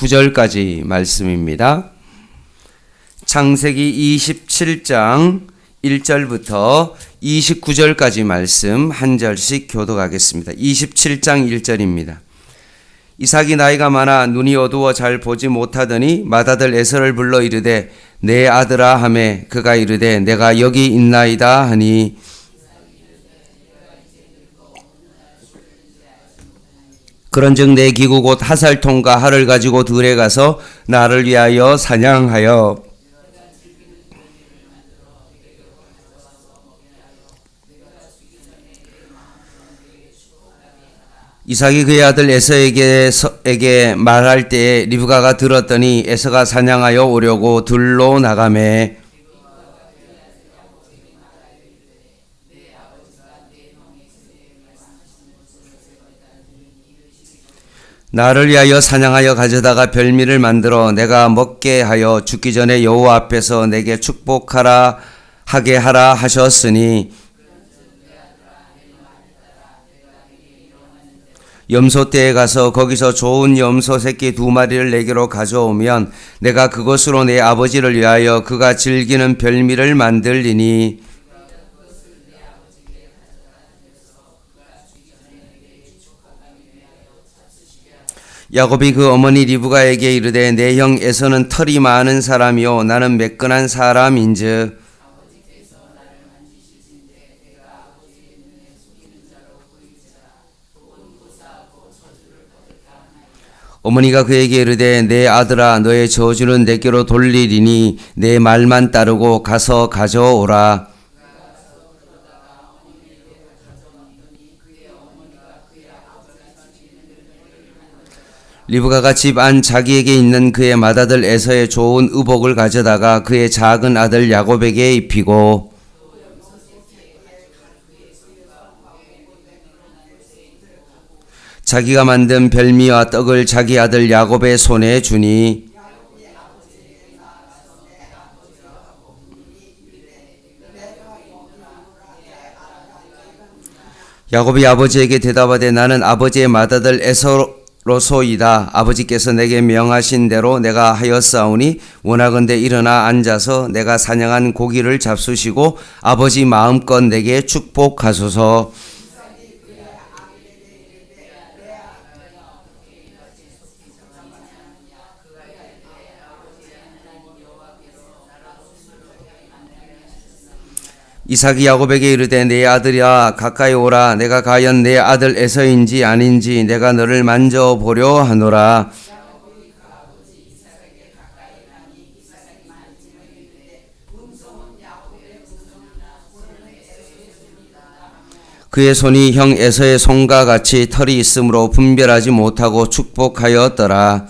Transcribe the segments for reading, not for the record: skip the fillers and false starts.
29절까지 말씀입니다. 창세기 27장 1절부터 29절까지 말씀 한 절씩 교독하겠습니다. 27장 1절입니다. 이삭이 나이가 많아 눈이 어두워 잘 보지 못하더니 맏아들 에서를 불러 이르되 내 아들아 하매 그가 이르되 내가 여기 있나이다 하니 그런즉 내 기구 곧 하살통과 활을 가지고 들에 가서 나를 위하여 사냥하여 이삭이 그의 아들 에서에게 말할 때에 리브가가 들었더니 에서가 사냥하여 오려고 들로 나가매 나를 위하여 사냥하여 가져다가 별미를 만들어 내가 먹게 하여 죽기 전에 여호와 앞에서 내게 축복하라 하게 하라 하셨으니 염소떼에 가서 거기서 좋은 염소 새끼 2마리를 내게로 가져오면 내가 그것으로 내 아버지를 위하여 그가 즐기는 별미를 만들리니 야곱이 그 어머니 리브가에게 이르되 내 형 에서는 털이 많은 사람이요 나는 매끈한 사람인즉 어머니가 그에게 이르되 내 아들아 너의 저주는 내게로 돌리리니 내 말만 따르고 가서 가져오라. 리브가가 집 안 자기에게 있는 그의 맏아들 에서의 좋은 의복을 가져다가 그의 작은 아들 야곱에게 입히고 자기가 만든 별미와 떡을 자기 아들 야곱의 손에 주니 야곱이 아버지에게 대답하되 나는 아버지의 맏아들 에서로소이다. 아버지께서 내게 명하신 대로 내가 하였사오니 원하건대 일어나 앉아서 내가 사냥한 고기를 잡수시고 아버지 마음껏 내게 축복하소서. 이삭이 야곱에게 이르되 내 아들이야 가까이 오라. 내가 과연 내 아들 에서인지 아닌지 내가 너를 만져보려 하노라. 그의 손이 형 에서의 손과 같이 털이 있으므로 분별하지 못하고 축복하였더라.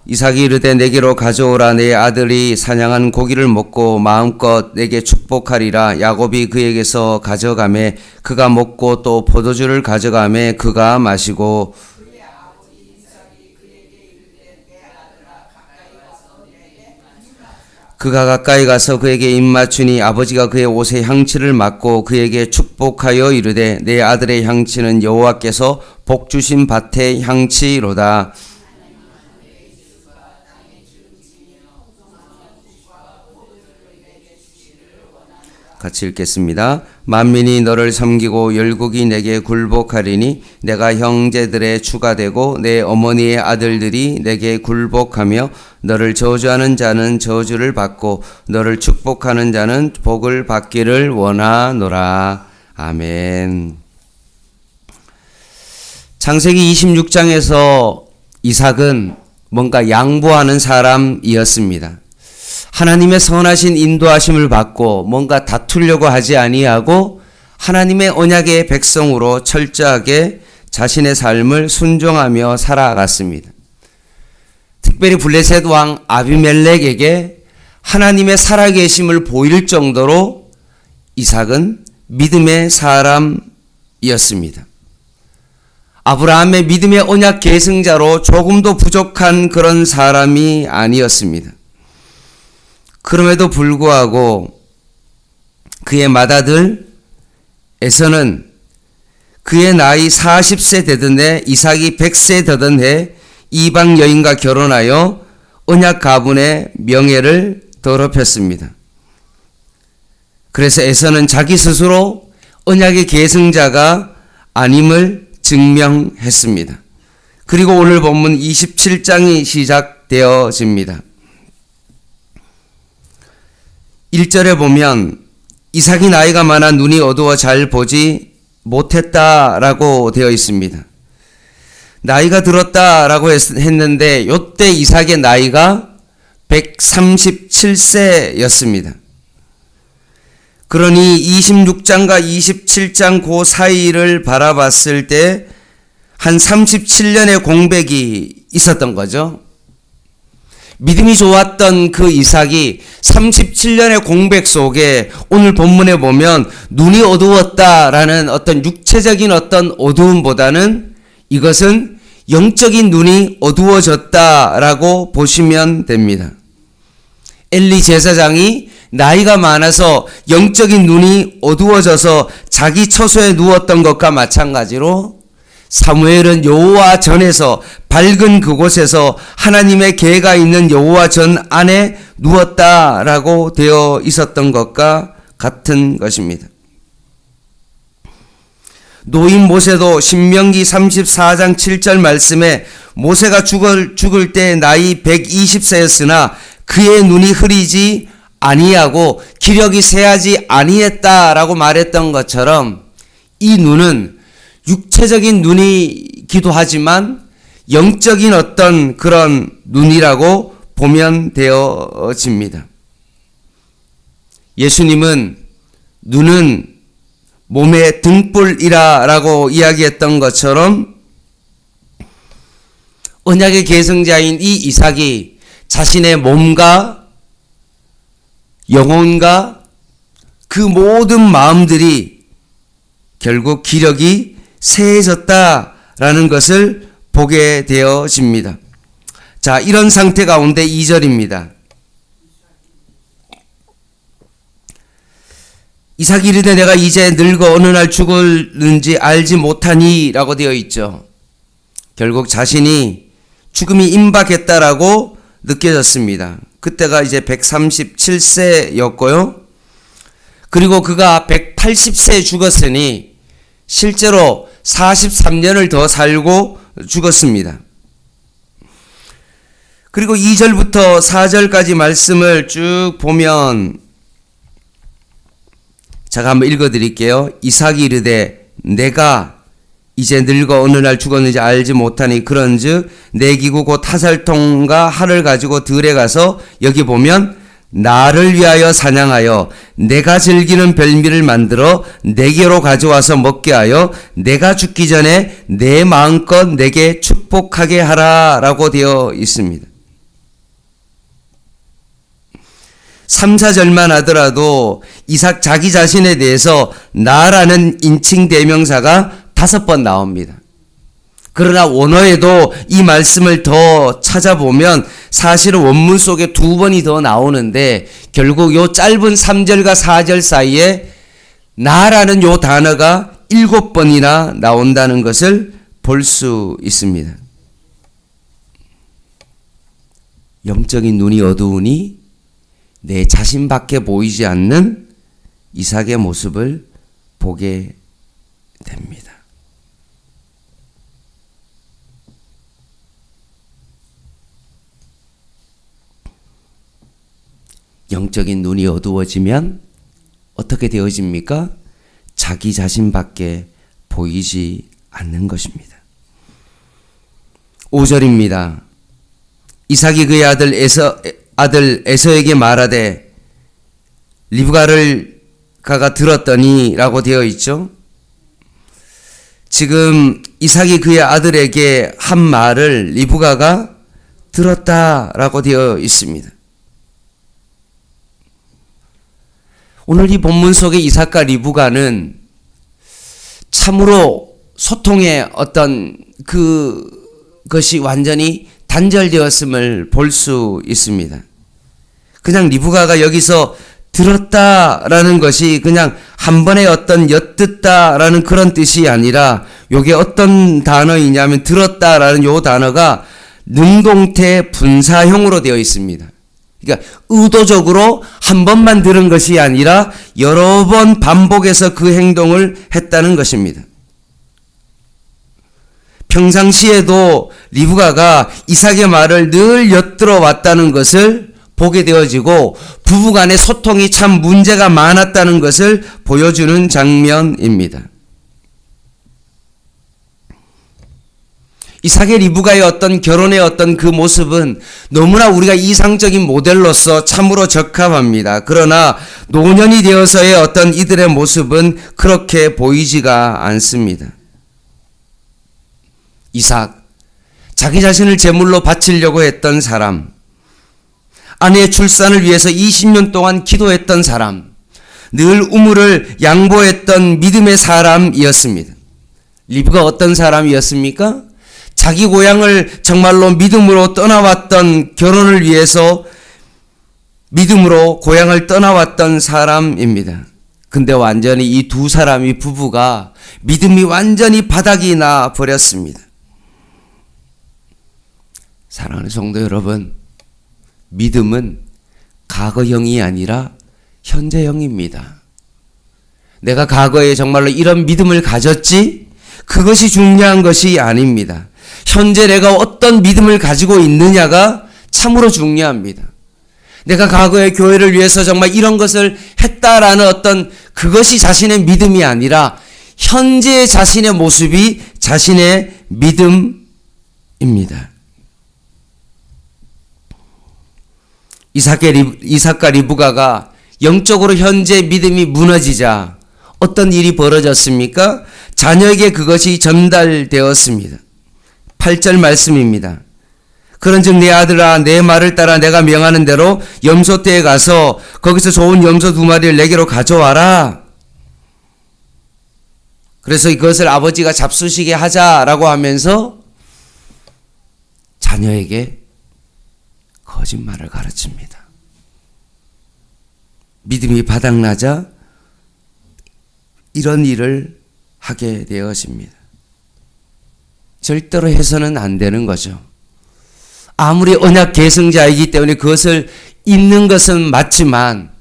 이삭이 이르되 내게로 가져오라. 내 아들이 사냥한 고기를 먹고 마음껏 내게 축복하리라. 야곱이 그에게서 가져가매 그가 먹고 또 포도주를 가져가매 그가 마시고 그가 가까이 가서 그에게 입맞추니 아버지가 그의 옷에 향취를 맡고 그에게 축복하여 이르되 내 아들의 향취는 여호와께서 복 주신 밭의 향취로다. 같이 읽겠습니다. 만민이 너를 섬기고 열국이 내게 굴복하리니 내가 형제들의 주가 되고 내 어머니의 아들들이 내게 굴복하며 너를 저주하는 자는 저주를 받고 너를 축복하는 자는 복을 받기를 원하노라. 아멘. 창세기 26장에서 이삭은 뭔가 양보하는 사람이었습니다. 하나님의 선하신 인도하심을 받고 뭔가 다투려고 하지 아니하고 하나님의 언약의 백성으로 철저하게 자신의 삶을 순종하며 살아갔습니다. 특별히 블레셋 왕 아비멜렉에게 하나님의 살아계심을 보일 정도로 이삭은 믿음의 사람이었습니다. 아브라함의 믿음의 언약 계승자로 조금도 부족한 그런 사람이 아니었습니다. 그럼에도 불구하고 그의 맏아들 에서는 그의 나이 40세 되던 해 이삭이 100세 되던 해 이방 여인과 결혼하여 언약 가문의 명예를 더럽혔습니다. 그래서 에서는 자기 스스로 언약의 계승자가 아님을 증명했습니다. 그리고 오늘 본문 27장이 시작되어집니다. 1절에 보면 이삭이 나이가 많아 눈이 어두워 잘 보지 못했다라고 되어 있습니다. 나이가 들었다라고 했는데 이때 이삭의 나이가 137세였습니다. 그러니 26장과 27장 그 사이를 바라봤을 때 한 37년의 공백이 있었던 거죠. 믿음이 좋았던 그 이삭이 37년의 공백 속에 오늘 본문에 보면 눈이 어두웠다라는 어떤 육체적인 어떤 어두움보다는 이것은 영적인 눈이 어두워졌다라고 보시면 됩니다. 엘리 제사장이 나이가 많아서 영적인 눈이 어두워져서 자기 처소에 누웠던 것과 마찬가지로 사무엘은 여호와 전에서 밝은 그곳에서 하나님의 계가 있는 여호와 전 안에 누웠다라고 되어 있었던 것과 같은 것입니다. 노인 모세도 신명기 34장 7절 말씀에 모세가 죽을 때 나이 120세였으나 그의 눈이 흐리지 아니하고 기력이 쇠하지 아니했다라고 말했던 것처럼 이 눈은 육체적인 눈이기도 하지만 영적인 어떤 그런 눈이라고 보면 되어집니다. 예수님은 눈은 몸의 등불이라고 이야기했던 것처럼 언약의 계승자인 이 이삭이 자신의 몸과 영혼과 그 모든 마음들이 결국 기력이 쇠해졌다라는 것을 보게 되어집니다. 자, 이런 상태 가운데 2절입니다. 이삭이 이르되 내가 이제 늙어 어느 날 죽을는지 알지 못하니 라고 되어 있죠. 결국 자신이 죽음이 임박했다라고 느껴졌습니다. 그때가 이제 137세였고요. 그리고 그가 180세에 죽었으니 실제로 43년을 더 살고 죽었습니다. 그리고 2절부터 4절까지 말씀을 쭉 보면 제가 한번 읽어드릴게요. 이삭이 이르되 내가 이제 늙어 어느 날 죽었는지 알지 못하니 그런즉 내 기구 곧 타살통과 활을 가지고 들에 가서 여기 보면 나를 위하여 사냥하여 내가 즐기는 별미를 만들어 내게로 가져와서 먹게 하여 내가 죽기 전에 내 마음껏 내게 축복하게 하라 라고 되어 있습니다. 3, 4절만 하더라도 이삭 자기 자신에 대해서 나라는 인칭 대명사가 5번 나옵니다. 그러나 원어에도 이 말씀을 더 찾아보면 사실은 원문 속에 2번이 더 나오는데 결국 요 짧은 3절과 4절 사이에 나라는 요 단어가 7번이나 나온다는 것을 볼 수 있습니다. 영적인 눈이 어두우니 내 자신밖에 보이지 않는 이삭의 모습을 보게 됩니다. 영적인 눈이 어두워지면 어떻게 되어집니까? 자기 자신밖에 보이지 않는 것입니다. 5절입니다. 이삭이 그의 아들 에서에게 말하되 리브가를 가가 들었더니 라고 되어 있죠. 지금 이삭이 그의 아들에게 한 말을 리브가가 들었다라고 되어 있습니다. 오늘 이 본문 속의 이삭과 리브가는 참으로 소통의 어떤 그것이 완전히 단절되었음을 볼 수 있습니다. 그냥 리브가가 여기서 들었다라는 것이 그냥 한 번에 어떤 엿듣다라는 그런 뜻이 아니라 요게 어떤 단어이냐면 들었다라는 요 단어가 능동태 분사형으로 되어 있습니다. 그러니까 의도적으로 한 번만 들은 것이 아니라 여러 번 반복해서 그 행동을 했다는 것입니다. 평상시에도 리브가가 이삭의 말을 늘 엿들어 왔다는 것을 보게 되어지고 부부간의 소통이 참 문제가 많았다는 것을 보여주는 장면입니다. 이삭의 리브가의 어떤 결혼의 어떤 그 모습은 너무나 우리가 이상적인 모델로서 참으로 적합합니다. 그러나 노년이 되어서의 어떤 이들의 모습은 그렇게 보이지가 않습니다. 이삭, 자기 자신을 제물로 바치려고 했던 사람, 아내의 출산을 위해서 20년 동안 기도했던 사람, 늘 우물을 양보했던 믿음의 사람이었습니다. 리브가 어떤 사람이었습니까? 자기 고향을 정말로 믿음으로 떠나왔던, 결혼을 위해서 믿음으로 고향을 떠나왔던 사람입니다. 근데 완전히 이 두 사람이 부부가 믿음이 완전히 바닥이 나 버렸습니다. 사랑하는 성도 여러분, 믿음은 과거형이 아니라 현재형입니다. 내가 과거에 정말로 이런 믿음을 가졌지? 그것이 중요한 것이 아닙니다. 현재 내가 어떤 믿음을 가지고 있느냐가 참으로 중요합니다. 내가 과거에 교회를 위해서 정말 이런 것을 했다라는 어떤 그것이 자신의 믿음이 아니라 현재 자신의 모습이 자신의 믿음입니다. 이삭과 리브가가 영적으로 현재 믿음이 무너지자 어떤 일이 벌어졌습니까? 자녀에게 그것이 전달되었습니다. 8절 말씀입니다. 그런즉 내 아들아, 내 말을 따라 내가 명하는 대로 염소떼에 가서 거기서 좋은 염소 2마리를 내게로 가져와라. 그래서 이것을 아버지가 잡수시게 하자라고 하면서 자녀에게 거짓말을 가르칩니다. 믿음이 바닥나자 이런 일을 하게 되어집니다. 절대로 해서는 안 되는 거죠. 아무리 언약 계승자이기 때문에 그것을 잊는 것은 맞지만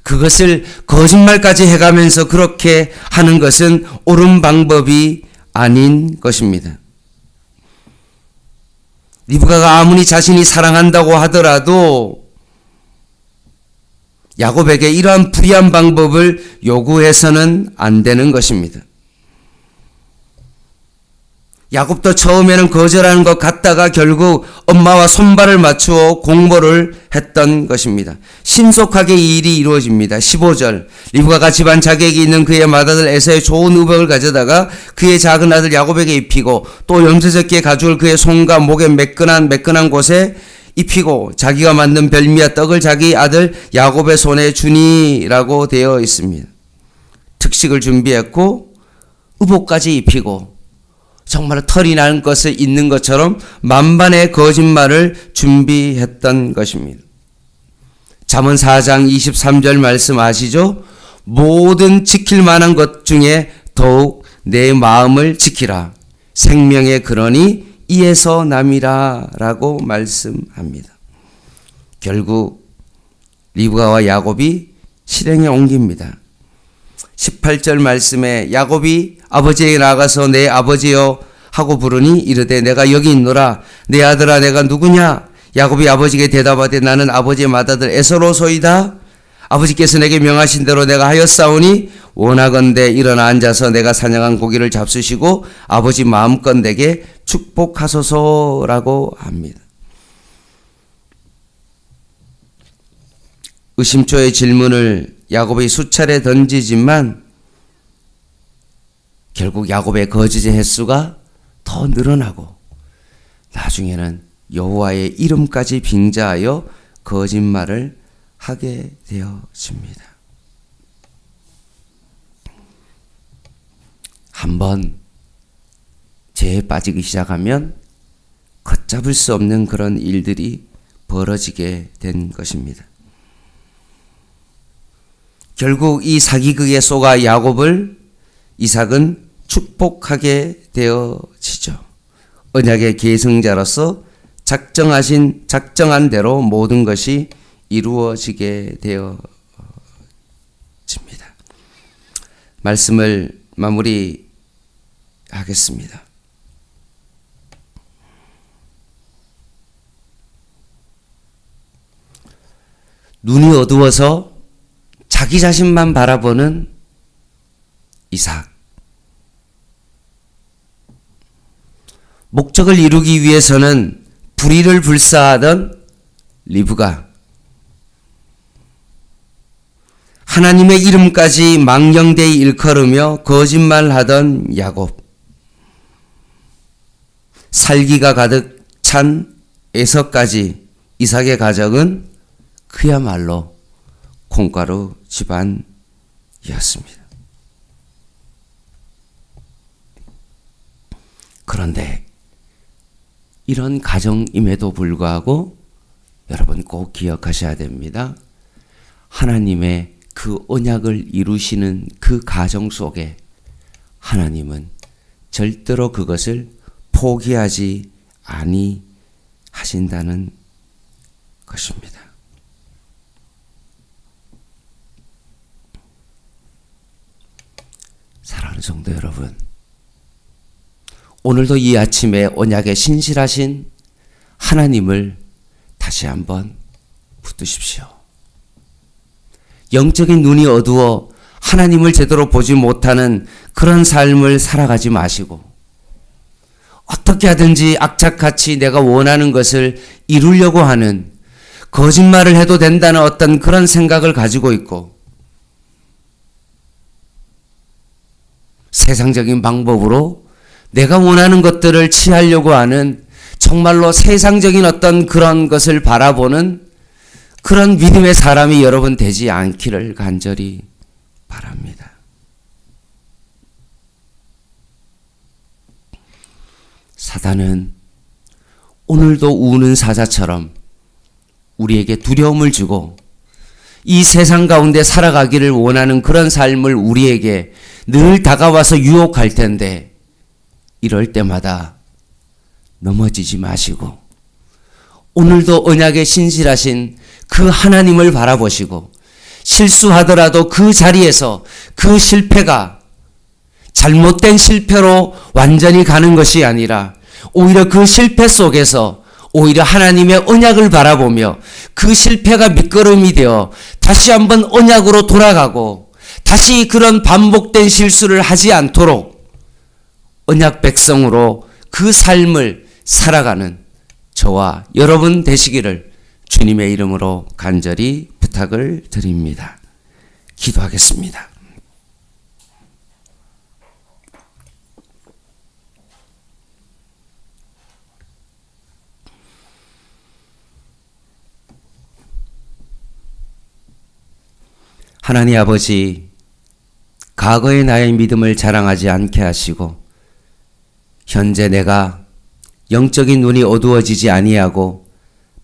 그것을 거짓말까지 해가면서 그렇게 하는 것은 옳은 방법이 아닌 것입니다. 리브가가 아무리 자신이 사랑한다고 하더라도 야곱에게 이러한 불의한 방법을 요구해서는 안 되는 것입니다. 야곱도 처음에는 거절하는 것 같다가 결국 엄마와 손발을 맞추어 공모를 했던 것입니다. 신속하게 이 일이 이루어집니다. 15절, 리브가가 집안 자객이 있는 그의 맏아들 에사의 좋은 의복을 가져다가 그의 작은 아들 야곱에게 입히고 또 염소새끼의 가죽을 그의 손과 목에 매끈한 곳에 입히고 자기가 만든 별미와 떡을 자기 아들 야곱의 손에 주니라고 되어 있습니다. 특식을 준비했고 의복까지 입히고 정말 털이 나는 것을 잊는 것처럼 만반의 거짓말을 준비했던 것입니다. 잠언 4장 23절 말씀 아시죠? 모든 지킬 만한 것 중에 더욱 내 마음을 지키라. 생명의 근원이 이에서 남이라 라고 말씀합니다. 결국 리브가와 야곱이 실행에 옮깁니다. 18절 말씀에 야곱이 아버지에게 나가서 내 아버지여 하고 부르니 이르되 내가 여기 있노라. 내 아들아 내가 누구냐? 야곱이 아버지에게 대답하되 나는 아버지의 맏아들 에서로소이다. 아버지께서 내게 명하신 대로 내가 하였사오니 원하건대 일어나 앉아서 내가 사냥한 고기를 잡수시고 아버지 마음껏 내게 축복하소서라고 합니다. 의심초의 질문을 야곱이 수차례 던지지만 결국 야곱의 거짓의 횟수가 더 늘어나고 나중에는 여호와의 이름까지 빙자하여 거짓말을 하게 되어집니다. 한번 죄에 빠지기 시작하면 걷잡을 수 없는 그런 일들이 벌어지게 된 것입니다. 결국 이 사기극에 속아 야곱을 이삭은 축복하게 되어지죠. 언약의 계승자로서 작정한 대로 모든 것이 이루어지게 되어집니다. 말씀을 마무리하겠습니다. 눈이 어두워서 자기 자신만 바라보는 이삭. 목적을 이루기 위해서는 불의를 불사하던 리브가, 하나님의 이름까지 망령되이 일컬으며 거짓말하던 야곱, 살기가 가득 찬 에서까지 이삭의 가정은 그야말로 콩가루 집안이었습니다. 그런데 이런 가정임에도 불구하고 여러분 꼭 기억하셔야 됩니다. 하나님의 그 언약을 이루시는 그 가정 속에 하나님은 절대로 그것을 포기하지 아니하신다는 것입니다. 사랑하는 성도 여러분, 오늘도 이 아침에 언약에 신실하신 하나님을 다시 한번 붙드십시오. 영적인 눈이 어두워 하나님을 제대로 보지 못하는 그런 삶을 살아가지 마시고, 어떻게 하든지 악착같이 내가 원하는 것을 이루려고 하는, 거짓말을 해도 된다는 어떤 그런 생각을 가지고 있고, 세상적인 방법으로 내가 원하는 것들을 취하려고 하는, 정말로 세상적인 어떤 그런 것을 바라보는 그런 믿음의 사람이 여러분 되지 않기를 간절히 바랍니다. 사단은 오늘도 우는 사자처럼 우리에게 두려움을 주고 이 세상 가운데 살아가기를 원하는 그런 삶을 우리에게 늘 다가와서 유혹할 텐데, 이럴 때마다 넘어지지 마시고 오늘도 언약에 신실하신 그 하나님을 바라보시고, 실수하더라도 그 자리에서 그 실패가 잘못된 실패로 완전히 가는 것이 아니라 오히려 그 실패 속에서 오히려 하나님의 언약을 바라보며 그 실패가 밑거름이 되어 다시 한번 언약으로 돌아가고 다시 그런 반복된 실수를 하지 않도록 언약 백성으로 그 삶을 살아가는 저와 여러분 되시기를 주님의 이름으로 간절히 부탁을 드립니다. 기도하겠습니다. 하나님 아버지, 과거의 나의 믿음을 자랑하지 않게 하시고 현재 내가 영적인 눈이 어두워지지 아니하고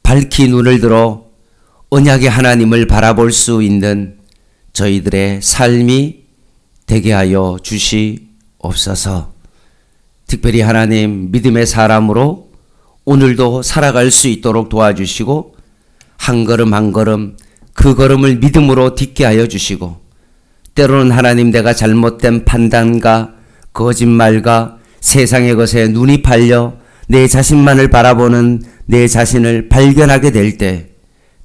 밝히 눈을 들어 언약의 하나님을 바라볼 수 있는 저희들의 삶이 되게 하여 주시옵소서. 특별히 하나님, 믿음의 사람으로 오늘도 살아갈 수 있도록 도와주시고 한 걸음 한 걸음 그 걸음을 믿음으로 딛게 하여 주시고, 때로는 하나님 내가 잘못된 판단과 거짓말과 세상의 것에 눈이 팔려 내 자신만을 바라보는 내 자신을 발견하게 될 때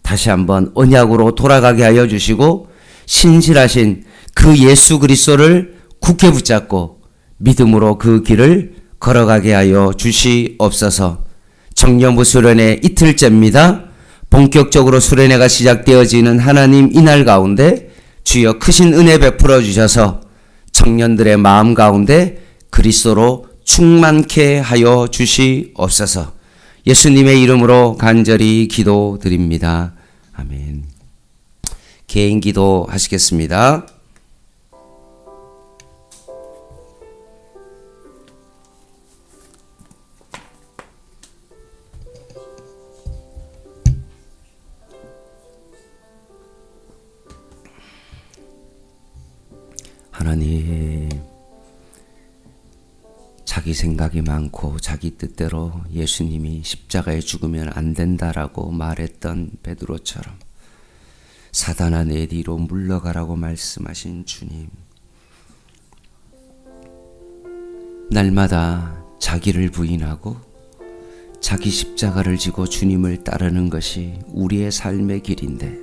다시 한번 언약으로 돌아가게 하여 주시고 신실하신 그 예수 그리스도를 굳게 붙잡고 믿음으로 그 길을 걸어가게 하여 주시옵소서. 청년부 수련회 이틀째입니다. 본격적으로 수련회가 시작되어지는 하나님 이날 가운데 주여 크신 은혜 베풀어 주셔서 청년들의 마음 가운데 그리스도로 충만케 하여 주시옵소서. 예수님의 이름으로 간절히 기도드립니다. 아멘. 개인 기도 하시겠습니다. 자기 생각이 많고 자기 뜻대로 예수님이 십자가에 죽으면 안 된다라고 말했던 베드로처럼 사단아 내 뒤로 물러가라고 말씀하신 주님, 날마다 자기를 부인하고 자기 십자가를 지고 주님을 따르는 것이 우리의 삶의 길인데,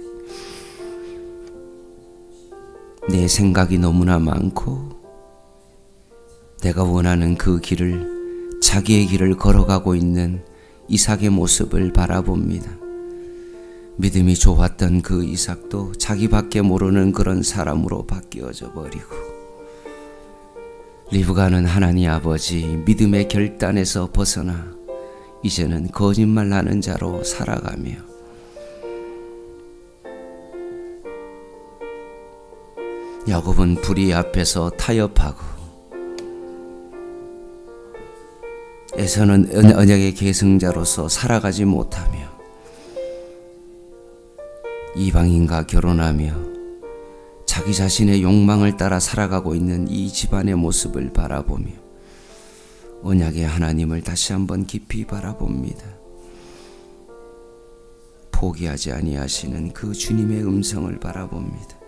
내 생각이 너무나 많고 내가 원하는 그 길을, 자기의 길을 걸어가고 있는 이삭의 모습을 바라봅니다. 믿음이 좋았던 그 이삭도 자기밖에 모르는 그런 사람으로 바뀌어져 버리고, 리브가는 하나님 아버지 믿음의 결단에서 벗어나 이제는 거짓말하는 자로 살아가며, 야곱은 불의 앞에서 타협하고, 에서는 언약의 계승자로서 살아가지 못하며 이방인과 결혼하며 자기 자신의 욕망을 따라 살아가고 있는 이 집안의 모습을 바라보며 언약의 하나님을 다시 한번 깊이 바라봅니다. 포기하지 아니하시는 그 주님의 음성을 바라봅니다.